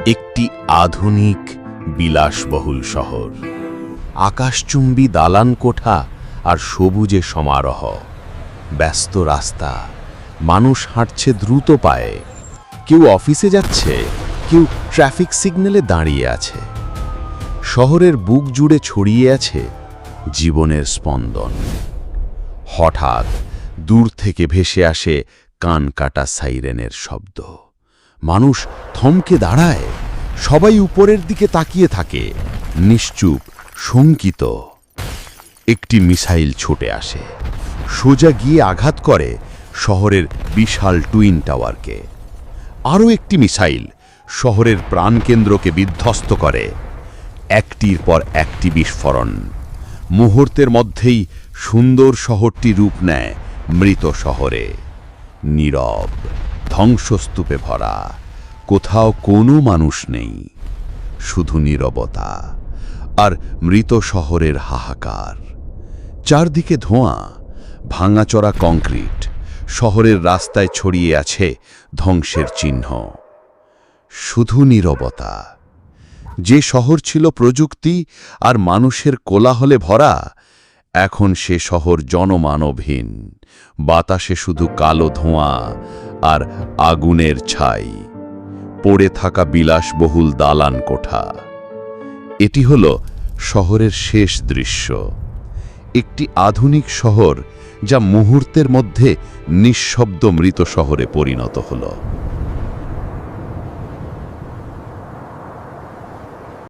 একটি আধুনিক বিলাসবহুল শহর, আকাশচুম্বী দালান কোঠা আর সবুজে সমারোহ, ব্যস্ত রাস্তা, মানুষ হাঁটছে দ্রুত পায়ে, কেউ অফিসে যাচ্ছে, কেউ ট্রাফিক সিগন্যালে দাঁড়িয়ে আছে। শহরের বুক জুড়ে ছড়িয়ে আছে জীবনের স্পন্দন। হঠাৎ দূর থেকে ভেসে আসে কান কাটা সাইরেনের শব্দ। মানুষ থমকে দাঁড়ায়, সবাই উপরের দিকে তাকিয়ে থাকে, নিশ্চুপ, শঙ্কিত। একটি মিসাইল ছুটে আসে, সোজা গিয়ে আঘাত করে শহরের বিশাল টুইন টাওয়ারকে। আরও একটি মিসাইল শহরের প্রাণকেন্দ্রকে বিধ্বস্ত করে। একটির পর একটি বিস্ফোরণ। মুহূর্তের মধ্যেই সুন্দর শহরটি রূপ নেয় মৃত শহরে। নীরব, ধ্বংসস্তূপে ভরা, কোথাও কোনো মানুষ নেই, শুধু নীরবতা আর মৃত শহরের হাহাকার। চারদিকে ধোঁয়া, ভাঙাচোরা কংক্রিট, শহরের রাস্তায় ছড়িয়ে আছে ধ্বংসের চিহ্ন। শুধু নীরবতা। যে শহর ছিল প্রযুক্তি আর মানুষের কোলাহলে ভরা, এখন সে শহর জনমানবহীন। বাতাসে শুধু কালো ধোঁয়া আর আগুনের ছাই। পড়ে থাকা বিলাসবহুল দালান কোঠা। এটি হল শহরের শেষ দৃশ্য। একটি আধুনিক শহর যা মুহূর্তের মধ্যে নিঃশব্দ মৃত শহরে পরিণত হল।